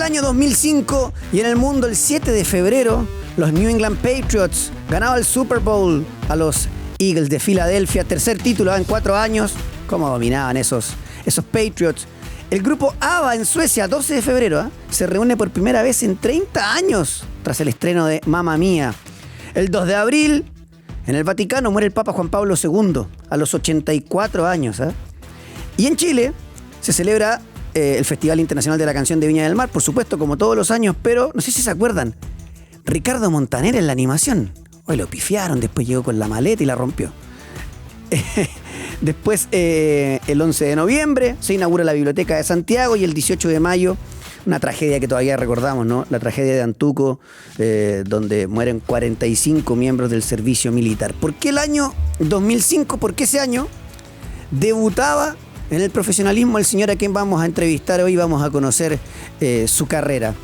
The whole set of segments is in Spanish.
el año 2005 y en el mundo el 7 de febrero, los New England Patriots ganaban el Super Bowl a los Eagles de Filadelfia, tercer título en 4 años. ¿Cómo dominaban esos Patriots? El grupo ABBA en Suecia, 12 de febrero, se reúne por primera vez en 30 años tras el estreno de Mamma Mía. El 2 de abril, en el Vaticano muere el Papa Juan Pablo II a los 84 años. Y en Chile se celebra el Festival Internacional de la Canción de Viña del Mar, por supuesto, como todos los años, pero no sé si se acuerdan, Ricardo Montaner en la animación. Hoy lo pifiaron, después llegó con la maleta y la rompió. Después, el 11 de noviembre, se inaugura la Biblioteca de Santiago y el 18 de mayo, una tragedia que todavía recordamos, ¿no? La tragedia de Antuco, donde mueren 45 miembros del servicio militar. ¿Por qué el año 2005? Porque ese año debutaba en el profesionalismo el señor a quien vamos a entrevistar hoy, vamos a conocer su carrera.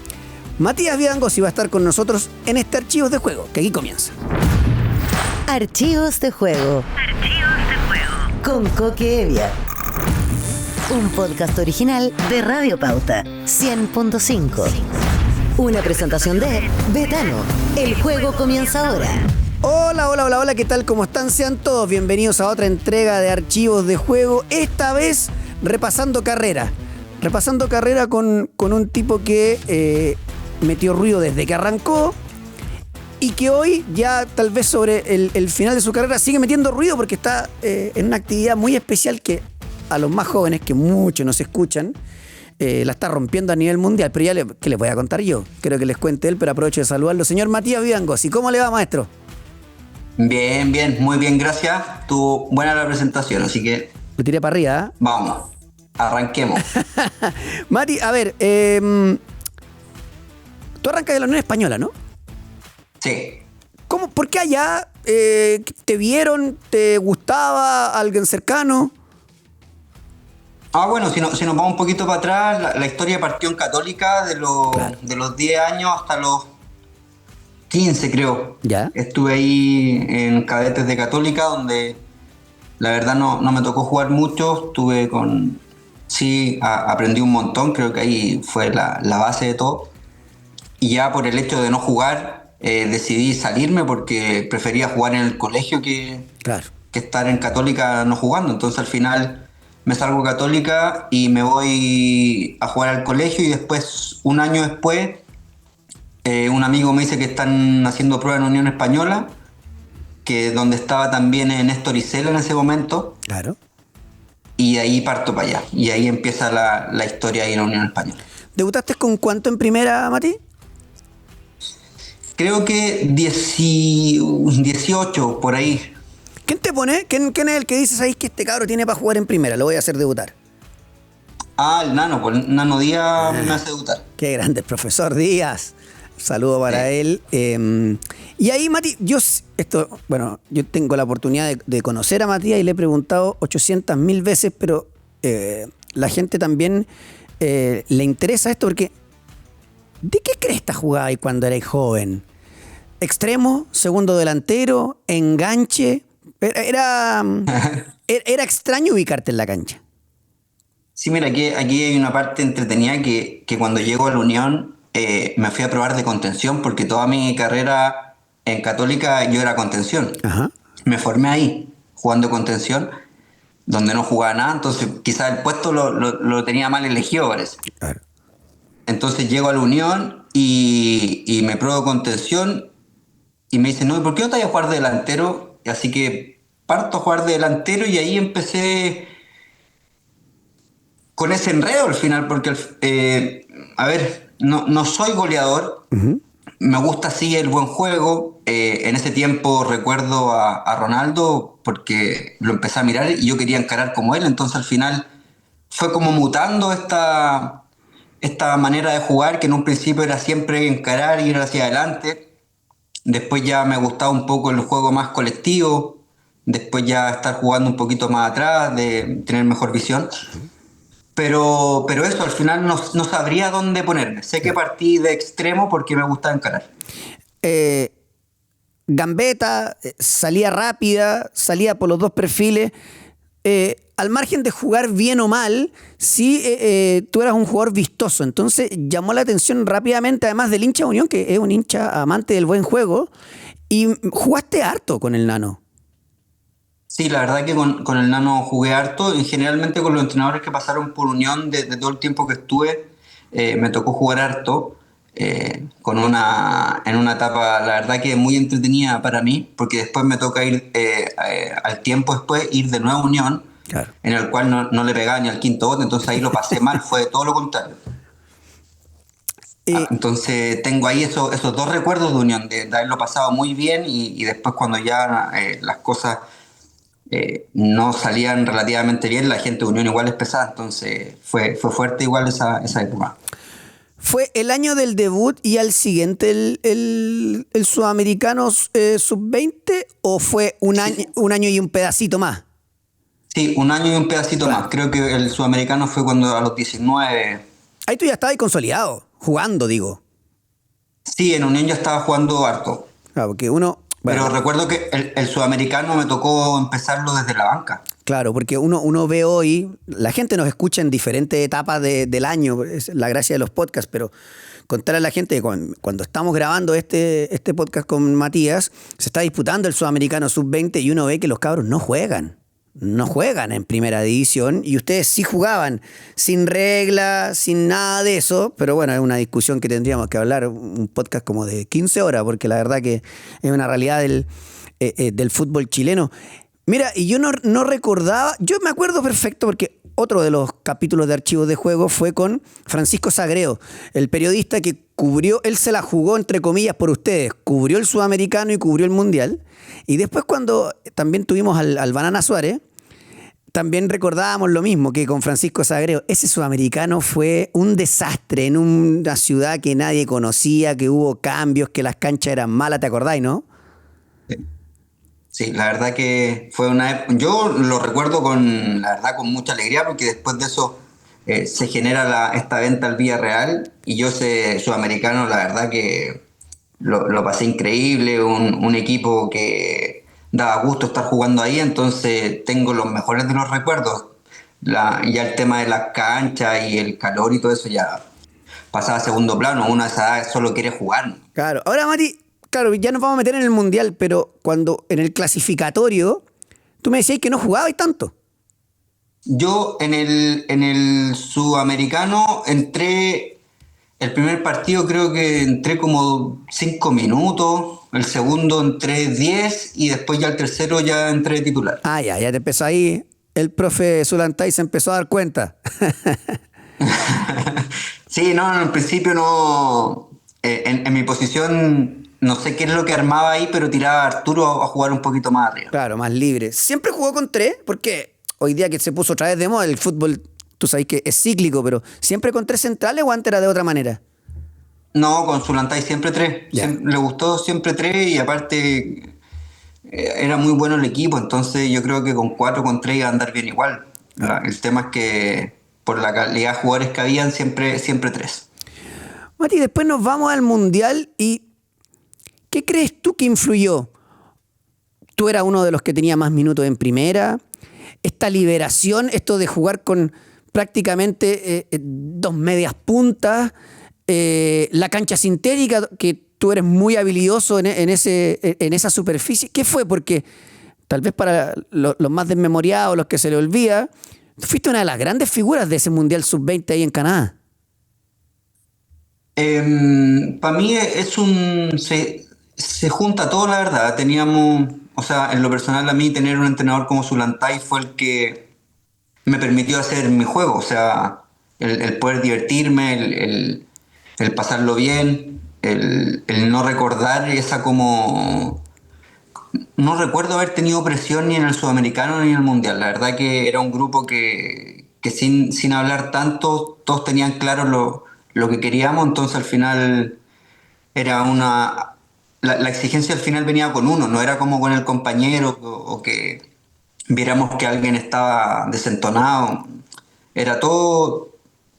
Matías Vidangosi va a estar con nosotros en este Archivos de Juego, que aquí comienza. Archivos de Juego. Archivos de Juego. Con Coque Evia. Un podcast original de Radio Pauta 100.5. Una presentación de Betano. El juego comienza ahora. Hola, ¿qué tal? ¿Cómo están? Sean todos bienvenidos a otra entrega de Archivos de Juego. Esta vez repasando carrera. Repasando carrera con un tipo que metió ruido desde que arrancó y que hoy ya tal vez sobre el final de su carrera sigue metiendo ruido porque está en una actividad muy especial que a los más jóvenes, que muchos nos escuchan, la está rompiendo a nivel mundial. Pero ya ¿qué les voy a contar yo? Creo que les cuente él, pero aprovecho de saludarlo. Señor Matías Vidangosi, ¿cómo le va, maestro? Bien, muy bien, gracias. Estuvo buena la presentación, así que... Lo tiré para arriba, ¿eh? Vamos, arranquemos. Mati, a ver, tú arrancas de la Unión Española, ¿no? Sí. ¿Por qué allá? ¿Te vieron? ¿Te gustaba alguien cercano? Bueno, si nos vamos un poquito para atrás, la historia partió en Católica de los 10 años hasta los 15, creo. Ya. Estuve ahí en cadetes de Católica, donde la verdad no me tocó jugar mucho. Estuve con... Sí, aprendí un montón, creo que ahí fue la base de todo. Y ya por el hecho de no jugar, decidí salirme porque prefería jugar en el colegio que estar en Católica no jugando. Entonces al final me salgo de Católica y me voy a jugar al colegio, y después, un año después, un amigo me dice que están haciendo prueba en Unión Española, que donde estaba también Néstor Isela en ese momento. Claro. Y de ahí parto para allá. Y ahí empieza la historia ahí en la Unión Española. ¿Debutaste con cuánto en primera, Mati? Creo que 18, por ahí. ¿Quién te pone? ¿Quién es el que dice, sabéis que este cabro tiene para jugar en primera? Lo voy a hacer debutar. El Nano, pues el Nano Díaz me hace debutar. Qué grande el profesor Díaz. Saludo para él. Y ahí, Mati, yo tengo la oportunidad de conocer a Matías y le he preguntado 800.000 veces, pero la gente también le interesa esto porque ¿de qué cresta jugabas cuando erais joven? ¿Extremo? ¿Segundo delantero? ¿Enganche? Era extraño ubicarte en la cancha. Sí, mira, aquí hay una parte entretenida que cuando llego a la Unión me fui a probar de contención, porque toda mi carrera en Católica yo era contención. Ajá. Me formé ahí, jugando contención, donde no jugaba nada, entonces quizás el puesto lo tenía mal elegido, parece. Claro. Entonces llego a la Unión y me pruebo contención y me dicen, no, ¿y por qué no te vas a jugar de delantero? Y así que parto a jugar de delantero, y ahí empecé con ese enredo al final, porque no soy goleador. Uh-huh. Me gusta sí el buen juego. En ese tiempo recuerdo a Ronaldo, porque lo empecé a mirar y yo quería encarar como él. Entonces al final fue como mutando esta manera de jugar, que en un principio era siempre encarar y ir hacia adelante. Después ya me gustaba un poco el juego más colectivo. Después ya estar jugando un poquito más atrás, de tener mejor visión. Pero eso, al final no sabría dónde ponerme. Sé que partí de extremo porque me gustaba encarar. Gambeta, salía rápida, salía por los dos perfiles. al margen de jugar bien o mal, sí tú eras un jugador vistoso. Entonces llamó la atención rápidamente, además del hincha de Unión, que es un hincha amante del buen juego, y jugaste harto con el Nano. Sí, la verdad que con el Nano jugué harto y generalmente con los entrenadores que pasaron por Unión de todo el tiempo que estuve, me tocó jugar harto. En una etapa, la verdad que muy entretenida para mí, porque después me toca ir al tiempo después, ir de nuevo a Unión, Claro. en el cual no le pegaba ni al quinto bote, entonces ahí lo pasé mal, fue todo lo contrario. Entonces tengo ahí esos dos recuerdos de Unión, de haberlo pasado muy bien y después cuando ya las cosas no salían relativamente bien, la gente de Unión igual es pesada, entonces fue fuerte igual esa época. ¿Fue el año del debut y al siguiente el Sudamericano sub-20 o fue un año y un pedacito más? Sí, un año y un pedacito más. Creo que el Sudamericano fue cuando a los 19. Ahí tú ya estabas consolidado, jugando, digo. Sí, en Unión ya estaba jugando harto. Claro, porque uno... Bueno, Pero recuerdo que el Sudamericano me tocó empezarlo desde la banca. claro, porque uno ve hoy, la gente nos escucha en diferentes etapas del año, es la gracia de los podcasts, pero contarle a la gente que cuando estamos grabando este podcast con Matías, se está disputando el Sudamericano Sub-20 y uno ve que los cabros no juegan en primera división y ustedes sí jugaban sin reglas, sin nada de eso, pero bueno, es una discusión que tendríamos que hablar, un podcast como de 15 horas, porque la verdad que es una realidad del fútbol chileno. Mira, y yo no recordaba, yo me acuerdo perfecto porque otro de los capítulos de Archivos de Juego fue con Francisco Sagreo, el periodista que cubrió, él se la jugó entre comillas por ustedes, cubrió el Sudamericano y cubrió el Mundial, y después cuando también tuvimos al Banana Suárez, también recordábamos lo mismo que con Francisco Sagreo. Ese Sudamericano fue un desastre en una ciudad que nadie conocía, que hubo cambios, que las canchas eran malas, ¿te acordáis, no? Sí, la verdad que fue yo lo recuerdo la verdad con mucha alegría porque después de eso se genera esta venta al Villarreal y yo ese Sudamericano la verdad que lo pasé increíble, un equipo que daba gusto estar jugando ahí, entonces tengo los mejores de los recuerdos. Ya el tema de las canchas y el calor y todo eso ya pasaba a segundo plano, uno a esa edad solo quiere jugar. Claro, ahora Mati, claro, ya nos vamos a meter en el Mundial, pero cuando en el clasificatorio, tú me decías que no jugabas tanto. Yo en el Sudamericano entré, el primer partido creo que entré como 5 minutos, el segundo entré 10 y después ya el tercero ya entré titular. Ah, ya te empezó ahí, el profe Zulantay se empezó a dar cuenta. Sí, no, en principio no, en mi posición no sé qué es lo que armaba ahí, pero tiraba a Arturo a jugar un poquito más arriba. Claro, más libre. ¿Siempre jugó con tres? Porque hoy día que se puso otra vez de moda el fútbol, tú sabes que es cíclico, pero ¿siempre con tres centrales o antes era de otra manera? No, con Zulantay siempre 3. Ya. Le gustó siempre 3 y aparte era muy bueno el equipo, entonces yo creo que con 4, con 3 iba a andar bien igual. El tema es que por la calidad de jugadores que habían, siempre 3. Mati, después nos vamos al Mundial y ¿qué crees tú que influyó? Tú eras uno de los que tenía más minutos en primera. Esta liberación, esto de jugar con prácticamente dos medias puntas, la cancha sintética, que tú eres muy habilidoso en esa superficie. ¿Qué fue? Porque tal vez para los más desmemoriados, los que se le olvida, tú fuiste una de las grandes figuras de ese Mundial Sub-20 ahí en Canadá. Para mí se junta todo, la verdad. Teníamos, o sea, en lo personal a mí tener un entrenador como Zulantay fue el que me permitió hacer mi juego, o sea, el poder divertirme, el pasarlo bien, el no recordar esa como... No recuerdo haber tenido presión ni en el Sudamericano ni en el Mundial. La verdad que era un grupo que sin hablar tanto, todos tenían claro lo que queríamos, entonces al final era la exigencia al final venía con uno, no era como con el compañero o que viéramos que alguien estaba desentonado. Era todo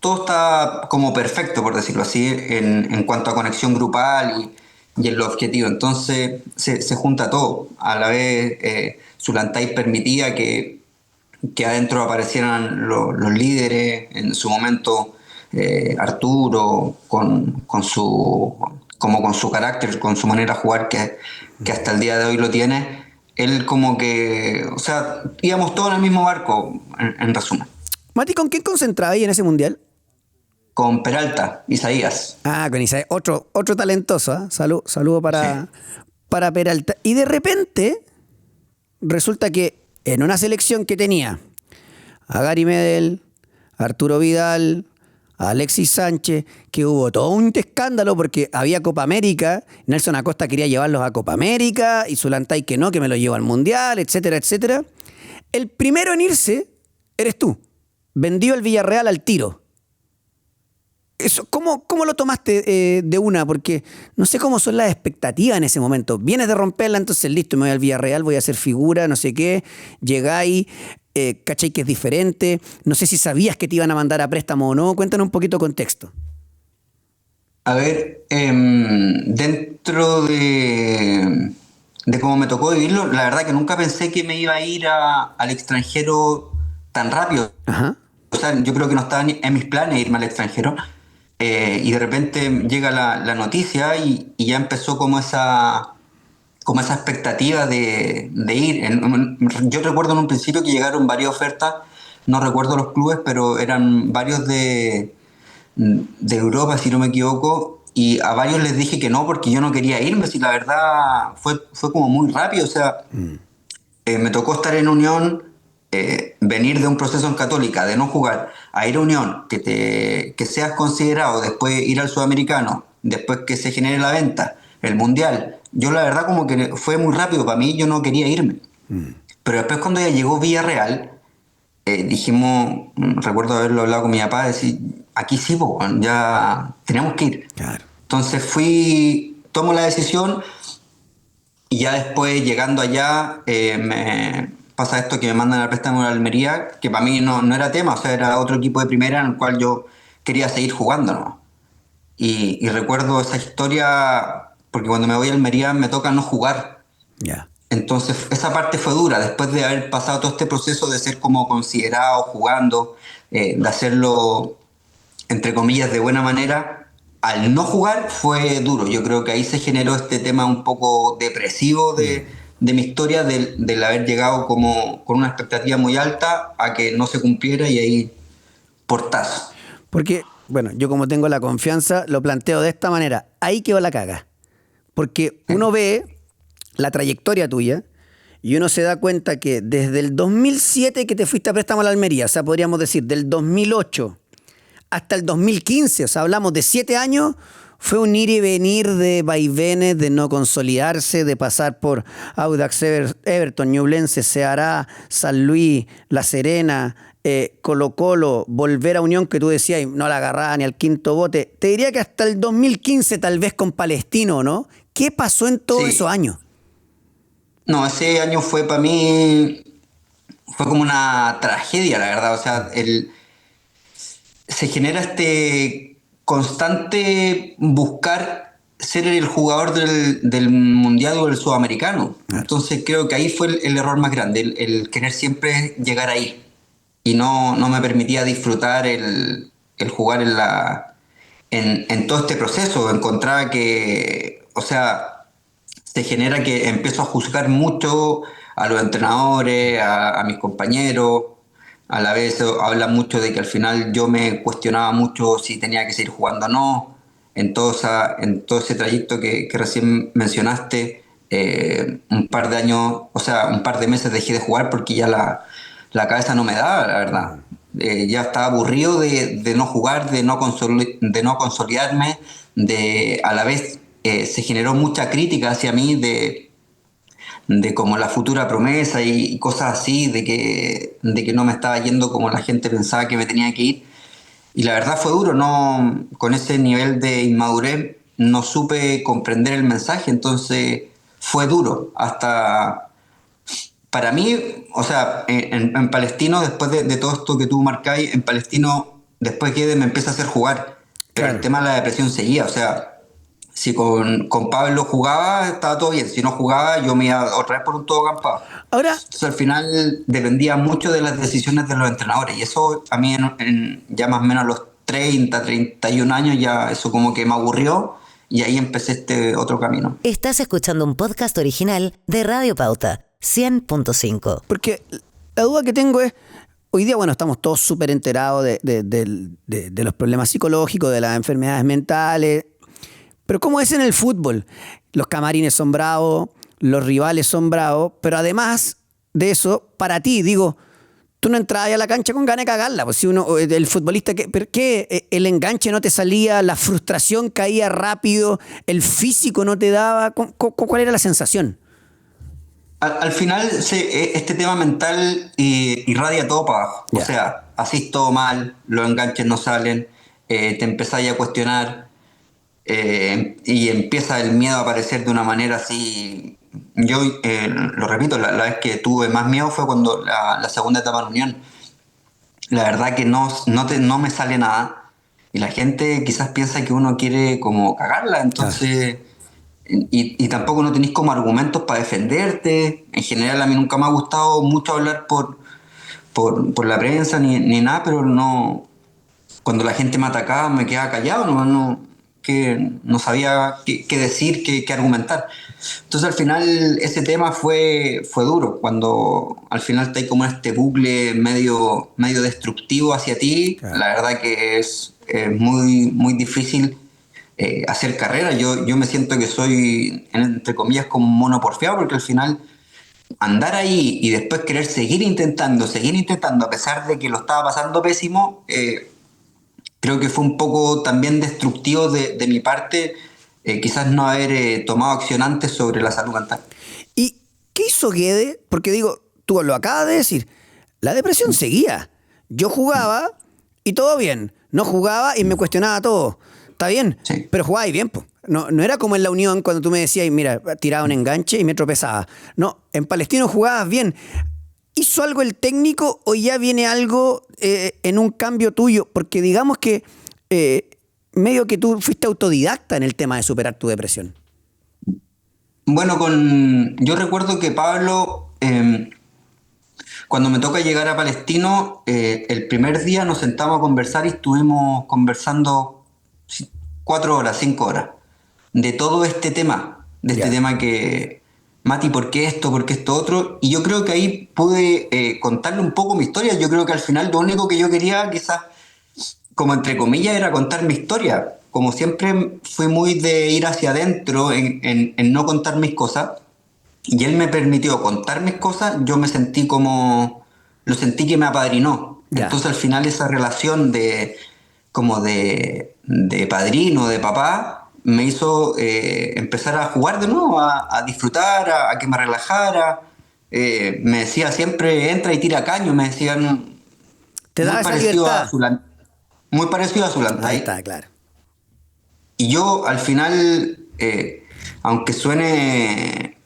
está como perfecto, por decirlo así, en cuanto a conexión grupal y en lo objetivo. Entonces se junta todo. A la vez Zulantay permitía que que adentro aparecieran los líderes, en su momento Arturo, con su carácter, con su manera de jugar que hasta el día de hoy lo tiene. Él como que, o sea, íbamos todos en el mismo barco, en resumen. Mati, ¿con quién concentraba ahí en ese mundial? Con Peralta, Isaías. Con Isaías, otro talentoso, ¿eh? Saludo para Peralta. Y de repente, resulta que en una selección que tenía a Gary Medel, a Arturo Vidal, a Alexis Sánchez, que hubo todo un escándalo porque había Copa América, Nelson Acosta quería llevarlos a Copa América, y Zulantay que no, que me los lleva al Mundial, etcétera, etcétera. El primero en irse eres tú. Vendió el Villarreal al tiro. Eso, ¿cómo lo tomaste de una? Porque no sé cómo son las expectativas en ese momento. Vienes de romperla, entonces listo, me voy al Villarreal, voy a hacer figura, no sé qué. Llegáis, cachai que es diferente. No sé si sabías que te iban a mandar a préstamo o no. Cuéntanos un poquito de contexto. A ver, dentro de cómo me tocó vivirlo, la verdad que nunca pensé que me iba a ir al extranjero tan rápido. Ajá. O sea, yo creo que no estaba en mis planes irme al extranjero. Y de repente llega la noticia y ya empezó como esa expectativa de ir. Yo recuerdo en un principio que llegaron varias ofertas, no recuerdo los clubes, pero eran varios de Europa, si no me equivoco, y a varios les dije que no porque yo no quería irme, si la verdad fue como muy rápido. O sea, me tocó estar en Unión, venir de un proceso en Católica, de no jugar, a ir a Unión, que seas considerado, después ir al Sudamericano, después que se genere la venta, el Mundial. Yo la verdad como que fue muy rápido para mí, yo no quería irme. Pero después cuando ya llegó Villarreal, dijimos, recuerdo haberlo hablado con mi papá, decir, aquí sí, ya tenemos que ir. Claro. Entonces tomo la decisión y ya después llegando allá me pasa esto que me mandan al préstamo a Almería, que para mí no era tema, o sea, era otro equipo de primera en el cual yo quería seguir jugando, ¿no? Y recuerdo esa historia porque cuando me voy a Almería me toca no jugar. Ya. Entonces esa parte fue dura, después de haber pasado todo este proceso de ser como considerado jugando, de hacerlo entre comillas de buena manera, al no jugar fue duro. Yo creo que ahí se generó este tema un poco depresivo de mi historia, del haber llegado como con una expectativa muy alta a que no se cumpliera y ahí portazo. Porque, bueno, yo como tengo la confianza, lo planteo de esta manera. Ahí quedó la caga. Porque uno ve la trayectoria tuya y uno se da cuenta que desde el 2007 que te fuiste a préstamo a la Almería, o sea, podríamos decir del 2008 hasta el 2015, o sea, hablamos de 7 años, fue un ir y venir de vaivenes, de no consolidarse, de pasar por Audax Everton, Ñublense, Ceará, San Luis, La Serena, Colo-Colo, volver a Unión, que tú decías, no la agarraba ni al quinto bote. Te diría que hasta el 2015 tal vez con Palestino, ¿no? ¿Qué pasó en todos esos años? No, ese año fue para mí, fue como una tragedia, la verdad. O sea, se genera este constante buscar ser el jugador del Mundial o del Sudamericano. Claro. Entonces creo que ahí fue el error más grande, el querer siempre llegar ahí. Y no me permitía disfrutar el jugar en todo este proceso. Encontraba que, o sea, se genera que empiezo a juzgar mucho a los entrenadores, a mis compañeros. A la vez habla mucho de que al final yo me cuestionaba mucho si tenía que seguir jugando o no. En todo ese trayecto que recién mencionaste, un par de años, o sea, un par de meses dejé de jugar porque ya la cabeza no me daba, la verdad. Ya estaba aburrido de no jugar, de no consolidarme, a la vez se generó mucha crítica hacia mí de como la futura promesa y cosas así, de que no me estaba yendo como la gente pensaba que me tenía que ir. Y la verdad fue duro, no, con ese nivel de inmadurez no supe comprender el mensaje, entonces fue duro. Hasta para mí, o sea, en Palestino, después de todo esto que tú marcáis, en Palestino, después que me empieza a hacer jugar, pero el tema de la depresión seguía, o sea, si con Pablo jugaba, estaba todo bien. Si no jugaba, yo me iba otra vez por un todo campado. Ahora, Entonces, al final dependía mucho de las decisiones de los entrenadores. Y eso a mí, ya más o menos a los 31 años, ya eso como que me aburrió. Y ahí empecé este otro camino. Estás escuchando un podcast original de Radio Pauta, 100.5. porque la duda que tengo es, hoy día, bueno, estamos todos súper enterados de los problemas psicológicos, de las enfermedades mentales, pero ¿cómo es en el fútbol? Los camarines son bravos, los rivales son bravos, pero además de eso, para ti, digo, tú no entrabas a la cancha con ganas de cagarla, pues si uno, el futbolista, ¿qué? ¿El enganche no te salía, la frustración caía rápido, el físico no te daba? ¿Cuál era la sensación? Al final, este tema mental irradia todo para abajo. Ya. O sea, hacís todo mal, los enganches no salen, te empezáis a cuestionar, y empieza el miedo a aparecer de una manera así. Yo lo repito, la vez que tuve más miedo fue cuando la segunda etapa en Unión. La verdad que no me sale nada. Y la gente quizás piensa que uno quiere como cagarla, entonces... Y tampoco no tenéis como argumentos para defenderte. En general a mí nunca me ha gustado mucho hablar por la prensa ni nada, pero no... Cuando la gente me atacaba me quedaba callado, no sabía qué decir, qué argumentar. Entonces al final ese tema fue duro, cuando al final está ahí como en este bucle medio destructivo hacia ti. Claro. La verdad que es muy, muy difícil hacer carrera. Yo me siento que soy, entre comillas, como un mono porfiado, porque al final andar ahí y después querer seguir intentando, a pesar de que lo estaba pasando pésimo, creo que fue un poco también destructivo de mi parte, quizás no haber tomado acción antes sobre la salud mental. ¿Y qué hizo Guede? Porque digo, tú lo acabas de decir, la depresión seguía. Yo jugaba y todo bien. No jugaba y me cuestionaba todo. Está bien, Sí. pero jugaba y bien, po. No era como en la Unión cuando tú me decías, mira, tiraba un enganche y me tropezaba. No, en Palestino jugabas bien. ¿Hizo algo el técnico o ya viene algo en un cambio tuyo? Porque digamos que medio que tú fuiste autodidacta en el tema de superar tu depresión. Bueno, yo recuerdo que Pablo, cuando me toca llegar a Palestino, el primer día nos sentamos a conversar y estuvimos conversando 4 horas, 5 horas, de todo este tema, Ya. que, Mati, ¿por qué esto? ¿Por qué esto otro? Y yo creo que ahí pude contarle un poco mi historia. Yo creo que al final lo único que yo quería, quizás, como entre comillas, era contar mi historia. Como siempre fui muy de ir hacia adentro en no contar mis cosas, y él me permitió contar mis cosas. Yo lo sentí que me apadrinó. Ya. Entonces al final esa relación de padrino, de papá, me hizo empezar a jugar de nuevo, a disfrutar, a que me relajara. Me decía siempre, entra y tira caño, me decían. Te da Muy esa parecido libertad. a muy parecido a Zulantay. Ahí está, claro. Y yo al final, aunque suene,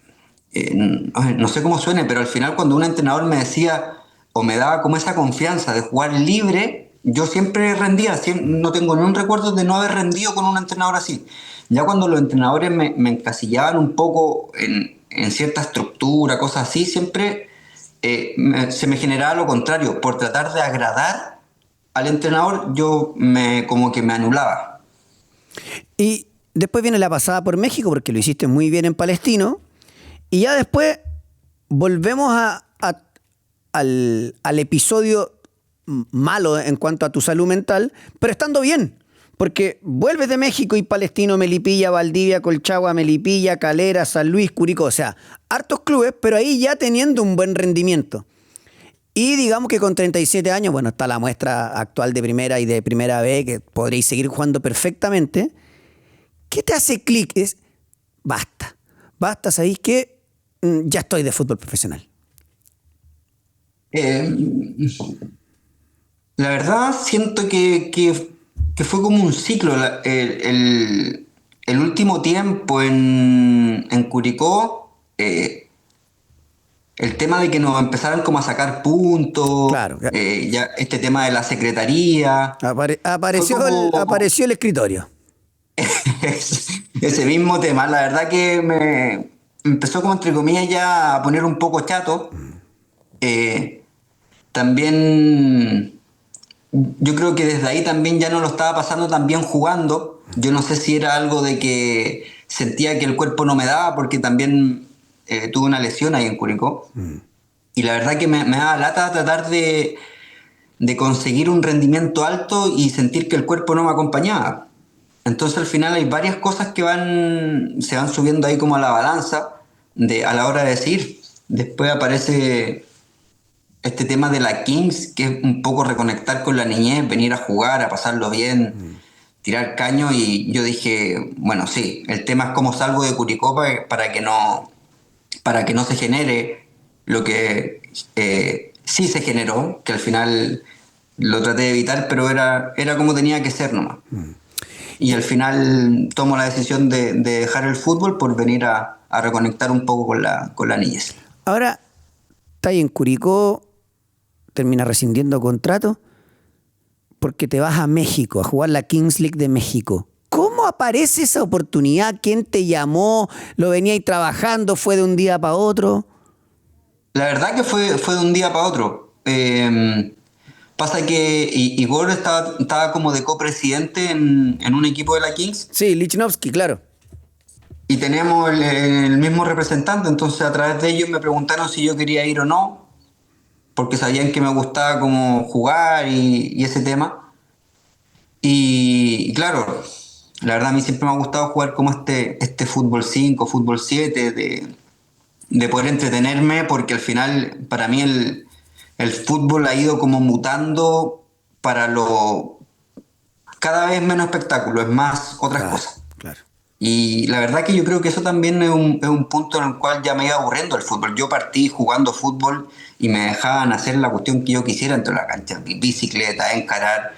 no sé cómo suene, pero al final cuando un entrenador me decía o me daba como esa confianza de jugar libre, yo siempre rendía. No tengo ni un recuerdo de no haber rendido con un entrenador así. Ya cuando los entrenadores me encasillaban un poco en cierta estructura, cosas así, siempre se me generaba lo contrario. Por tratar de agradar al entrenador, como que me anulaba. Y después viene la pasada por México, porque lo hiciste muy bien en Palestino. Y ya después volvemos al episodio malo en cuanto a tu salud mental, pero estando bien. Porque vuelves de México y Palestino, Melipilla, Valdivia, Colchagua, Melipilla, Calera, San Luis, Curicó. O sea, hartos clubes, pero ahí ya teniendo un buen rendimiento. Y digamos que con 37 años, bueno, está la muestra actual de primera y de primera B, que podréis seguir jugando perfectamente. ¿Qué te hace clic? Es, basta, ¿sabéis qué? Ya estoy de fútbol profesional. La verdad, siento que fue como un ciclo. El último tiempo en Curicó, el tema de que nos empezaron como a sacar puntos, Claro. ya este tema de la secretaría. Apareció, Fue como- apareció el escritorio. ese mismo tema. La verdad que me empezó como entre comillas ya a poner un poco chato. También yo creo que desde ahí también ya no lo estaba pasando tan bien jugando. Yo no sé si era algo de que sentía que el cuerpo no me daba, porque también tuve una lesión ahí en Curicó. Y la verdad que me daba lata tratar de conseguir un rendimiento alto y sentir que el cuerpo no me acompañaba. Entonces al final hay varias cosas que se van subiendo ahí como a la balanza a la hora de decidir. Después aparece este tema de la Kings, que es un poco reconectar con la niñez, venir a jugar, a pasarlo bien, tirar caño, y yo dije, bueno, sí, el tema es cómo salgo de Curicó para que no se genere lo que sí se generó, que al final lo traté de evitar, pero era como tenía que ser nomás. Y al final tomo la decisión de dejar el fútbol por venir a reconectar un poco con la niñez. Ahora, está ahí en Curicó, terminas rescindiendo contrato porque te vas a México a jugar la Kings League de México. ¿Cómo aparece esa oportunidad? ¿Quién te llamó? ¿Lo veníais trabajando? ¿Fue de un día para otro? La verdad que fue de un día para otro. Pasa que Igor estaba como de copresidente en un equipo de la Kings. Sí, Lichnowsky, claro. Y teníamos el mismo representante, entonces a través de ellos me preguntaron si yo quería ir o no, porque sabían que me gustaba como jugar y ese tema. Y claro, la verdad a mí siempre me ha gustado jugar como este fútbol 5, fútbol 7, de poder entretenerme, porque al final para mí el fútbol ha ido como mutando para cada vez menos espectáculo, es más otras cosas. Claro. Y la verdad que yo creo que eso también es un punto en el cual ya me iba aburriendo el fútbol. Yo partí jugando fútbol y me dejaban hacer la cuestión que yo quisiera dentro de la cancha. Bicicleta, encarar,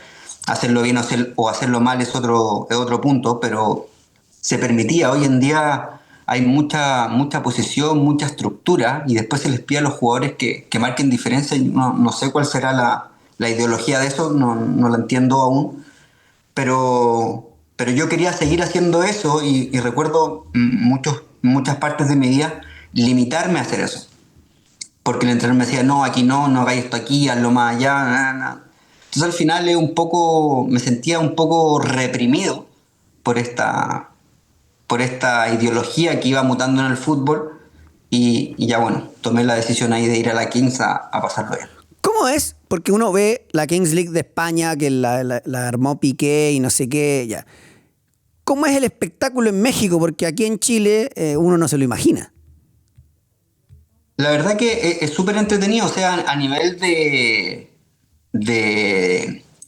hacerlo bien o hacerlo mal es otro punto, pero se permitía. Hoy en día hay mucha posición, mucha estructura, y después se les pide a los jugadores que marquen diferencia. No sé cuál será la ideología de eso, no la entiendo aún, pero yo quería seguir haciendo eso, y recuerdo muchas partes de mi vida limitarme a hacer eso. Porque el entrenador me decía, no, aquí no hagáis esto aquí, hazlo más allá, nada. Entonces al final me sentía un poco reprimido por esta ideología que iba mutando en el fútbol, y ya bueno, tomé la decisión ahí de ir a la Kings a pasarlo bien. ¿Cómo es? Porque uno ve la Kings League de España, que la armó Piqué y no sé qué, ya. ¿Cómo es el espectáculo en México? Porque aquí en Chile uno no se lo imagina. La verdad que es súper entretenido, o sea, a nivel de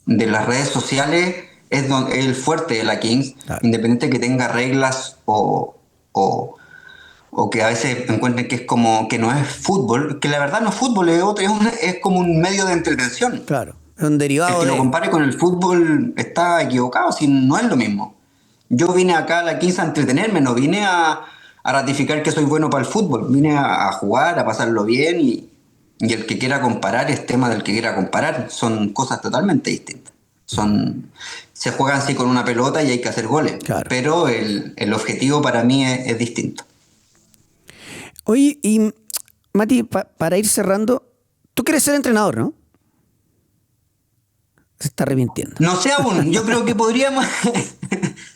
las redes sociales es el fuerte de la Kings, claro. Independiente que tenga reglas o que a veces encuentren que es como que no es fútbol, que la verdad no es fútbol, es como un medio de entretención. Claro, es un derivado. El que lo compare con el fútbol está equivocado, si no es lo mismo. Yo vine acá a la Kings a entretenerme, no vine a ratificar que soy bueno para el fútbol, vine a jugar, a pasarlo bien, y el que quiera comparar es tema del que quiera comparar, son cosas totalmente distintas. Se juegan así con una pelota y hay que hacer goles, claro. Pero el objetivo para mí es distinto. Oye, y Mati, para ir cerrando, tú quieres ser entrenador, ¿no? Se está arrepintiendo. No sé aún, yo creo que podríamos...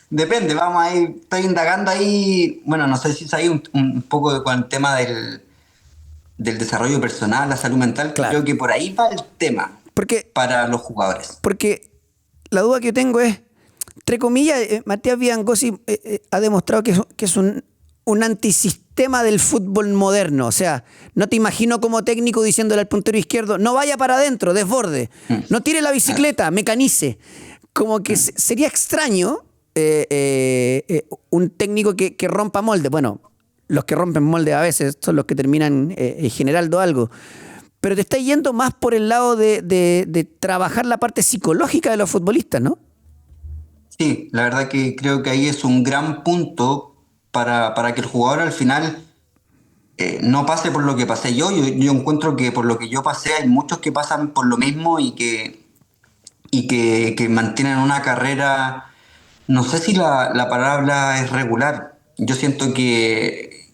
Depende, vamos a ir, estoy indagando ahí, bueno, no sé si es ahí un poco con el tema del desarrollo personal, la salud mental, claro. Creo que por ahí va el tema para los jugadores. Porque la duda que yo tengo es, entre comillas, Matías Vidangosi ha demostrado que es un antisistema del fútbol moderno. O sea, no te imagino como técnico diciéndole al puntero izquierdo, no vaya para adentro, desborde, no tire la bicicleta, mecanice. Como que sería extraño un técnico que rompa molde. Bueno, los que rompen molde a veces son los que terminan generando algo. Pero te está yendo más por el lado de trabajar la parte psicológica de los futbolistas, ¿no? Sí, la verdad que creo que ahí es un gran punto para que el jugador al final no pase por lo que pasé yo. Yo encuentro que por lo que yo pasé hay muchos que pasan por lo mismo y que mantienen una carrera No sé si la palabra es regular. Yo siento que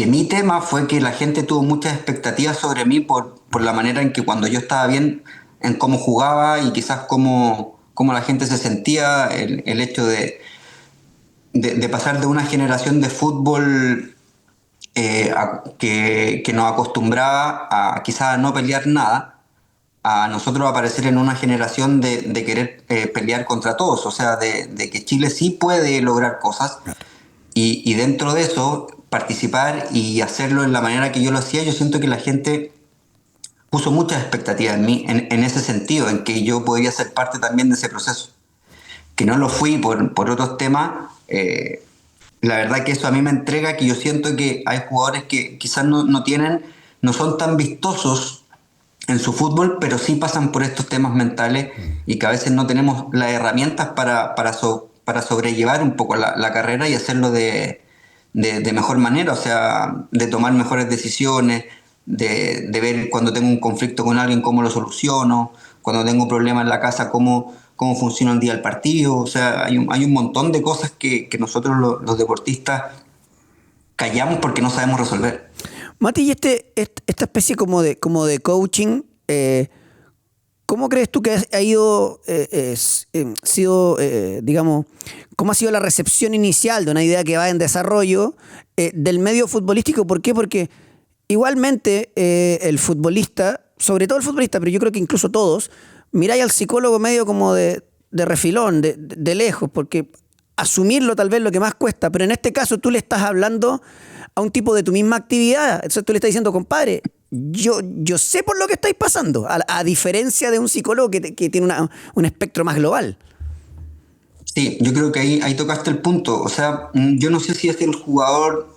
mi tema fue que la gente tuvo muchas expectativas sobre mí por la manera en que cuando yo estaba bien, en cómo jugaba y quizás cómo la gente se sentía, el hecho de pasar de una generación de fútbol que nos acostumbraba a quizás a no pelear nada, a nosotros aparecer en una generación de querer pelear contra todos, o sea, de que Chile sí puede lograr cosas y dentro de eso participar y hacerlo en la manera que yo lo hacía. Yo siento que la gente puso muchas expectativas en mí, en ese sentido, en que yo podía ser parte también de ese proceso. Que no lo fui por otros temas, la verdad que eso a mí me entrega que yo siento que hay jugadores que quizás no son tan vistosos en su fútbol, pero sí pasan por estos temas mentales y que a veces no tenemos las herramientas para sobrellevar un poco la carrera y hacerlo de mejor manera, o sea, de tomar mejores decisiones, de ver cuando tengo un conflicto con alguien cómo lo soluciono, cuando tengo un problema en la casa cómo funciona el día del partido. O sea, hay un montón de cosas que nosotros los deportistas callamos porque no sabemos resolver. Mati, y esta especie como de coaching, ¿cómo crees tú que ha ido, digamos, cómo ha sido la recepción inicial de una idea que va en desarrollo del medio futbolístico? ¿Por qué? Porque igualmente el futbolista, sobre todo el futbolista, pero yo creo que incluso todos, miráis al psicólogo medio como de refilón, de lejos, porque asumirlo tal vez lo que más cuesta, pero en este caso tú le estás hablando a un tipo de tu misma actividad. Entonces tú le estás diciendo, compadre, yo sé por lo que estáis pasando, a diferencia de un psicólogo que tiene un espectro más global. Sí, yo creo que ahí tocaste el punto. O sea, yo no sé si es el jugador,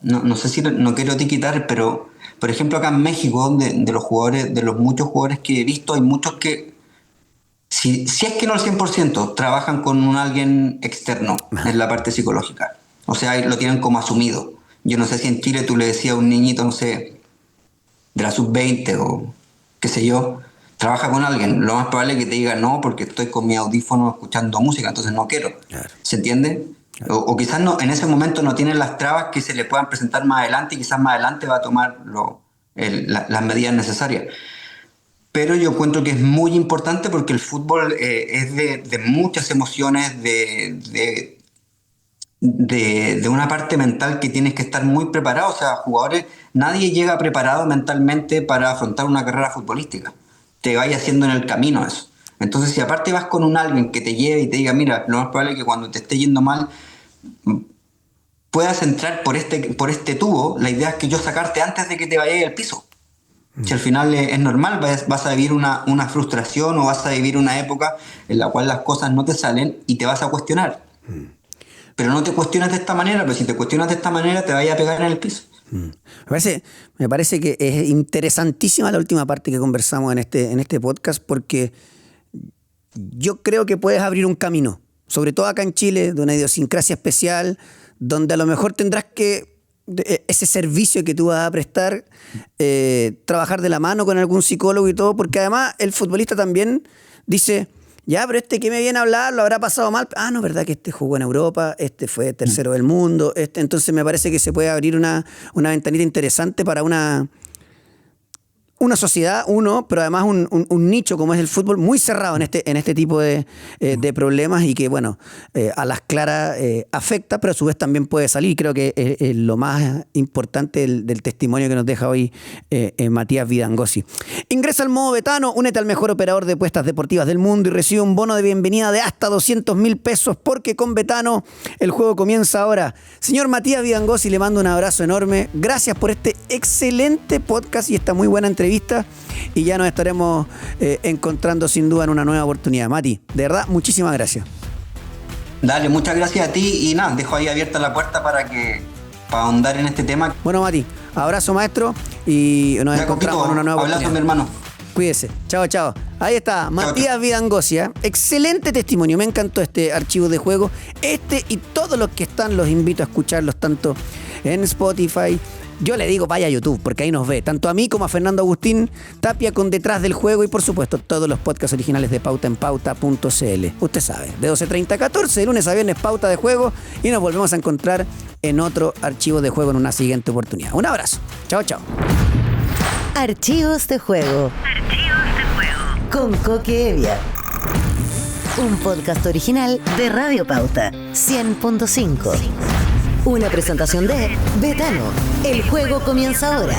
no sé si no quiero etiquetar, pero por ejemplo acá en México, de los jugadores, de los muchos jugadores que he visto, hay muchos que, si es que no al 100%, trabajan con alguien externo en la parte psicológica. O sea, lo tienen como asumido. Yo no sé si en Chile tú le decías a un niñito, no sé, de la sub-20 o qué sé yo, trabaja con alguien. Lo más probable es que te diga no, porque estoy con mi audífono escuchando música, entonces no quiero. Claro. ¿Se entiende? Claro. O quizás no, en ese momento no tienen las trabas que se le puedan presentar más adelante y quizás más adelante va a tomar las medidas necesarias. Pero yo encuentro que es muy importante porque el fútbol es de muchas emociones, de una parte mental que tienes que estar muy preparado. O sea, jugadores, nadie llega preparado mentalmente para afrontar una carrera futbolística. Te vaya haciendo en el camino eso. Entonces, si aparte vas con alguien que te lleve y te diga, mira, lo más probable es que cuando te esté yendo mal puedas entrar por este tubo, la idea es que yo sacarte antes de que te vayas al piso. Si al final es normal, vas a vivir una frustración o vas a vivir una época en la cual las cosas no te salen y te vas a cuestionar. Pero no te cuestionas de esta manera, pero si te cuestionas de esta manera te vayas a pegar en el piso. Me parece que es interesantísima la última parte que conversamos en este podcast, porque yo creo que puedes abrir un camino, sobre todo acá en Chile, de una idiosincrasia especial, donde a lo mejor tendrás que, ese servicio que tú vas a prestar, trabajar de la mano con algún psicólogo y todo, porque además el futbolista también dice, ya, pero que me viene a hablar, lo habrá pasado mal. Ah, no, verdad que jugó en Europa, fue tercero del mundo. Entonces me parece que se puede abrir una ventanita interesante para una sociedad, pero además un nicho como es el fútbol, muy cerrado en este tipo de problemas y que, bueno, a las claras afecta, pero a su vez también puede salir. Creo que es lo más importante del testimonio que nos deja hoy Matías Vidangosi. Ingresa al modo Betano, únete al mejor operador de apuestas deportivas del mundo y recibe un bono de bienvenida de hasta 200,000 pesos, porque con Betano el juego comienza ahora. Señor Matías Vidangosi, le mando un abrazo enorme. Gracias por este excelente podcast y esta muy buena entrevista. Y ya nos estaremos encontrando sin duda en una nueva oportunidad. Mati, de verdad, muchísimas gracias. Dale, muchas gracias a ti y nada, dejo ahí abierta la puerta para ahondar en este tema. Bueno, Mati, abrazo maestro y nos encontramos en una nueva oportunidad. Abrazo, mi hermano. Cuídese. Chao, chao. Ahí está, Matías Vidangosi. Excelente testimonio. Me encantó este archivo de juego. Y todos los que están, los invito a escucharlos tanto en Spotify, Yo le digo vaya a YouTube, porque ahí nos ve, tanto a mí como a Fernando Agustín Tapia con Detrás del Juego y por supuesto todos los podcasts originales de Pauta en Pauta.cl. Usted sabe, de 12:30 a 14, de lunes a viernes Pauta de Juego y nos volvemos a encontrar en otro archivo de juego en una siguiente oportunidad. Un abrazo. Chao, chao. Archivos de Juego. Archivos de juego. Con Coque Evia. Un podcast original de Radio Pauta 100.5. Una presentación de Betano. El juego comienza ahora.